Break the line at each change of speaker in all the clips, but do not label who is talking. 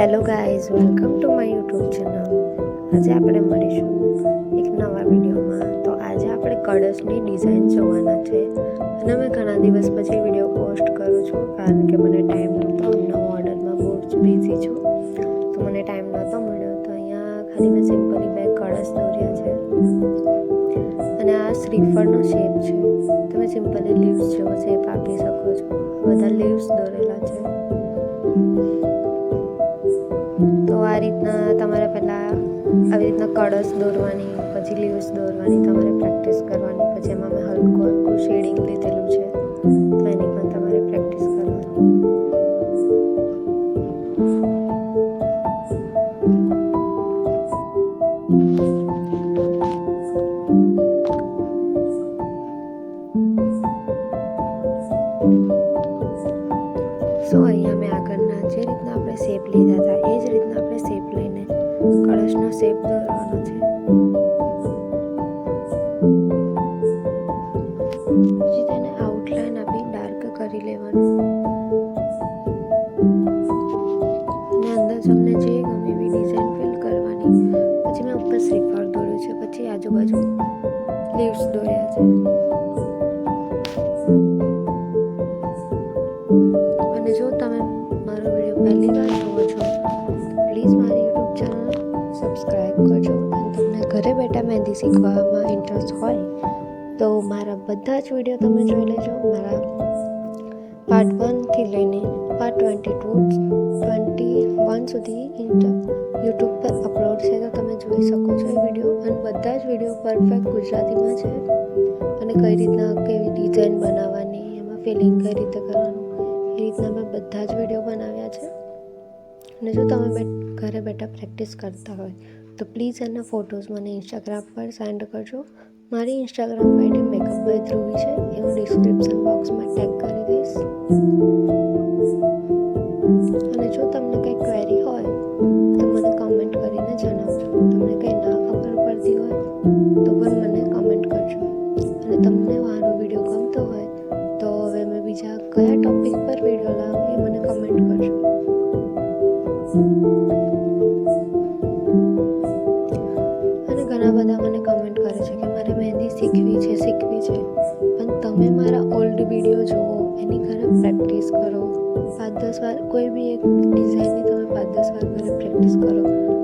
Hello guys, welcome to my YouTube channel. આજે આપણે મળીશું એક નવા વિડીયોમાં. તો આજે આપણે કળશની ડિઝાઇન જોવાના છે અને મેં ઘણા દિવસ પછી વિડીયો પોસ્ટ કરું છું કારણ કે મને ટાઈમ નહોતો. નવા ઓર્ડરમાં બહુ જ બિઝી છું તો મને ટાઈમ નહોતો મળ્યો. તો અહીંયા ખાલી મેં સિમ્પલી બે કળશ દોર્યા છે અને આ શ્રીફળનો શેપ છે. તમે સિમ્પલી લીવ્સ જેવો શેપ આપી શકો છો. બધા લીવ્સ દોરેલા છે. તો આ રીતના તમારે પહેલાં આવી રીતના કળશ દોરવાની, પછી લીવ્સ દોરવાની તમારે પ્રેક્ટિસ કરવાની. પછી એમાં મેં હલકું શેડિંગ લીધેલું છે તો એની પણ તમારે પ્રેક્ટિસ કરવાની. સો અહીંયા મેં આગળના જે રીતના આપણે શેપ લીધા હતા એ જ રીતના આપણે શેપ લઈને કળશનો શેપ દોરવાનો છે. પછી તેને આઉટલાઈન આપી ડાર્ક કરી લેવાનું અને અંદર તમને જે ગમે એવી ડિઝાઇન ફિલ કરવાની. પછી મેં ઉપર શ્રીફળ દોર્યું છે, પછી આજુબાજુ લીવ્સ દોર્યા છે. અને જો તમે મારો વિડીયો પહેલી વાર જુઓ છો તો પ્લીઝ મારી યુટ્યુબ ચેનલ સબસ્ક્રાઈબ કરજો. અને તમને ઘરે બેઠા મહેંદી શીખવામાં ઇન્ટરેસ્ટ હોય તો મારા બધા જ વિડીયો તમે જોઈ લેજો. મારા પાર્ટ 1 થી લઈને પાર્ટ 21 સુધી યુટ્યુબ પર અપલોડ છે તો તમે જોઈ શકો છો એ વિડીયો. અને બધા જ વિડીયો પરફેક્ટ ગુજરાતીમાં છે અને કઈ રીતના કેવી ડિઝાઇન બનાવવાની, એમાં ફિલિંગ કઈ રીતે કરવાનું, એ રીતના મેં બધા જ વિડીયો બનાવ્યા છે. અને જો તમે ઘરે બેઠા પ્રેક્ટિસ કરતા હોય તો પ્લીઝ એના ફોટોઝ મને ઇન્સ્ટાગ્રામ પર સેન્ડ કરજો. મારી Instagram ID makeup by Dhruvi છે, એ હું ડિસ્ક્રિપ્શન બોક્સમાં ટેગ કરી દઈશ. અને જો તમને કંઈ ક્વેરી હોય તો મને કમેન્ટ કરીને જણાવજો. તમને કંઈ ના ખબર પડતી હોય તો પણ મને કમેન્ટ કરજો. અને તમને મારો વિડીયો ગમતો હોય તો હવે મેં બીજા કયા ટૉપિક પર વિડીયો લાવું એ મને કમેન્ટ કરજો. અને ઘણા બધા મને કમેન્ટ કરે છે કે મારે મહેંદી શીખવી છે પણ તમે મારા ઓલ્ડ વિડીયો જુઓ, એની ઘરે પ્રેક્ટિસ કરો. 5-10 વાર કોઈ બી એક ડિઝાઇનની તમે 5-10 વાર ઘરે પ્રેક્ટિસ કરો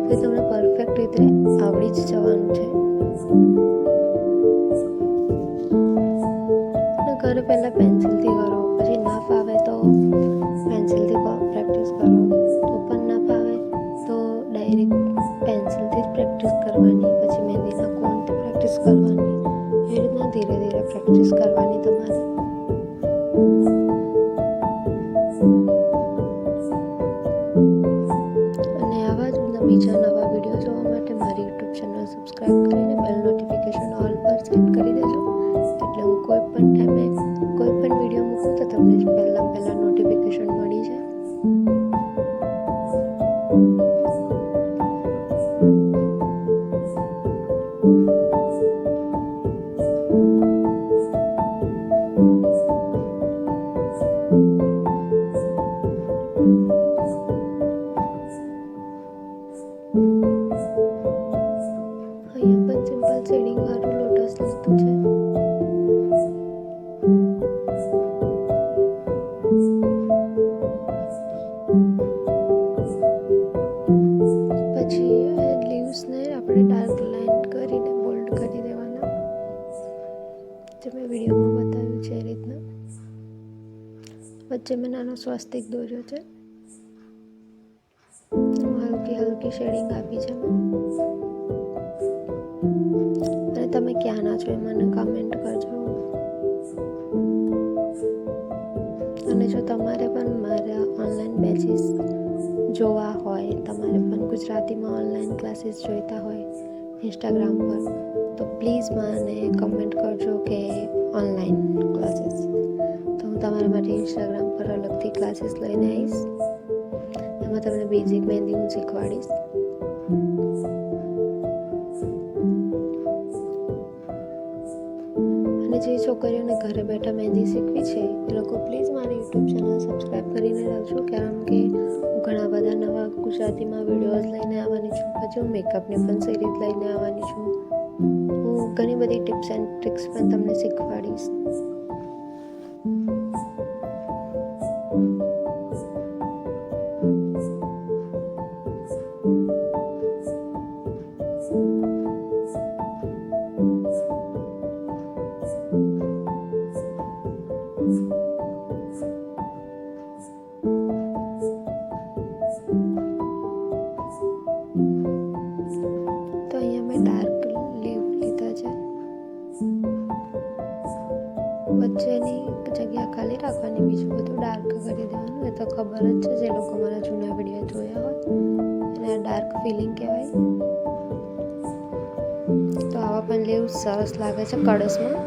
તો તમને પરફેક્ટ રીતે આવડી જ જવાનું છે. અને ઘરે પહેલાં પેન્સિલથી કરો, પછી ના ફાવે તો પેન્સિલથી પ્રેક્ટિસ કરો, તો પણ ના ફાવે તો ડાયરેક્ટ પેન્સિલથી જ પ્રેક્ટિસ કરવાની, પછી મહેંદીના કોનથી પ્રેક્ટિસ કરવાની. એ રીતના ધીરે ધીરે પ્રેક્ટિસ કરવાની તમારે. અને આવા જ બીજા નવા વિડીયો જોવા માટે મારી યુટ્યુબ ચેનલ સબસ્ક્રાઈબ કરીને બેલ નોટિફિકેશન ઓલ પર સેટ કરી દેજો. એટલે હું કોઈ પણ ટાઈમે કોઈ પણ વિડીયો મૂકું તો તમને પહેલાં નોટિફિકેશન મળી જાય. અહીંયા પણ સિમ્પલ શેડિંગ વાળું લોટસ લીધું છે. પછી લીવ્સને આપણે ડાર્ક લાઇન કરીને બોલ્ડ કરી દેવાના, જે મેં વિડીયોમાં બતાવ્યું છે એ રીતના. વચ્ચે મેં નાનો સ્વાસ્તિક દોર્યો છે. હલકી શેડિંગ આપી છે મેં. અને તમે ક્યાંના છો એ મને કમેન્ટ કરજો. અને જો તમારે પણ મારા ઓનલાઈન બેચીસ જોવા હોય, તમારે પણ ગુજરાતીમાં ઓનલાઈન ક્લાસીસ જોઈતા હોય ઇન્સ્ટાગ્રામ પર, તો પ્લીઝ મને કમેન્ટ કરજો કે ઓનલાઈન ક્લાસીસ. તો હું તમારા માટે ઇન્સ્ટાગ્રામ પર અલગથી ક્લાસીસ લઈને આવીશ. એમાં તમને બેઝિક મહેંદી હું શીખવાડીશ. અને જે છોકરીઓને ઘરે બેઠા મહેંદી શીખવી છે એ લોકો પ્લીઝ મારી યુટ્યુબ ચેનલ સબસ્ક્રાઈબ કરીને રાખજો, કારણ કે હું ઘણા બધા નવા ગુજરાતીમાં વિડીયોઝ લઈને આવવાની છું. પછી હું મેકઅપની પણ સિરીઝ લઈને આવવાની છું. હું ઘણી બધી ટિપ્સ એન્ડ ટ્રિક્સ પણ તમને શીખવાડીશ. તો અહીંયા મેં ડાર્ક લીવ લીધા છે. વચ્ચેની જગ્યા ખાલી રાખવાની, બીજું બધું ડાર્ક કરી દેવાનું. એ તો ખબર જ છે જે લોકો મારા જૂના વિડીયો જોયા હોય એને આ ડાર્ક ફિલિંગ કહેવાય. તો આવા પણ લીવ સરસ લાગે છે કળશમાં.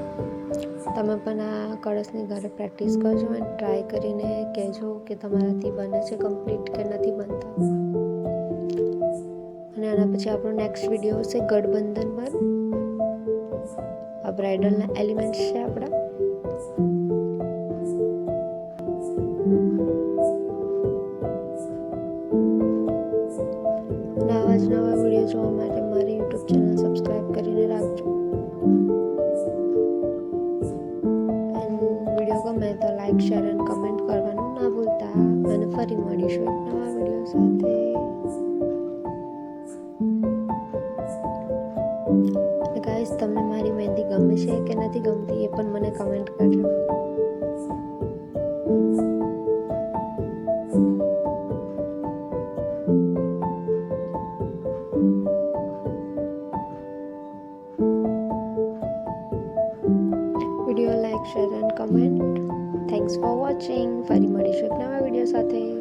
તમે પણ આ કળશની ઘરે પ્રેક્ટિસ કરજો અને ટ્રાય કરીને કહેજો કે તમારાથી બને છે કમ્પ્લીટ કે નથી બનતા. અને આના પછી આપણો નેક્સ્ટ વિડીયો છે ગઠબંધન પર. આ બ્રાઇડલના એલિમેન્ટ્સ છે આપણા. આવા જ નવા વિડીયો જોવા માટે મારી યુટ્યુબ ચેનલ સબસ્ક્રાઈબ કરીને રાખજો. એન્ડ વિડીયો ગમે તો લાઈક, શેર એન્ડ કમેન્ટ કરવાનું ના ભૂલતા. અને ફરી મળીશું એક નવા વિડીયો સાથે. ગાઈસ, તમને મારી મહેંદી ગમે છે કે નથી ગમતી એ પણ મને કમેન્ટ કરજો. Video like, share and comment. Thanks for watching. ફરી મળીશું એક નવા વિડીયો સાથે.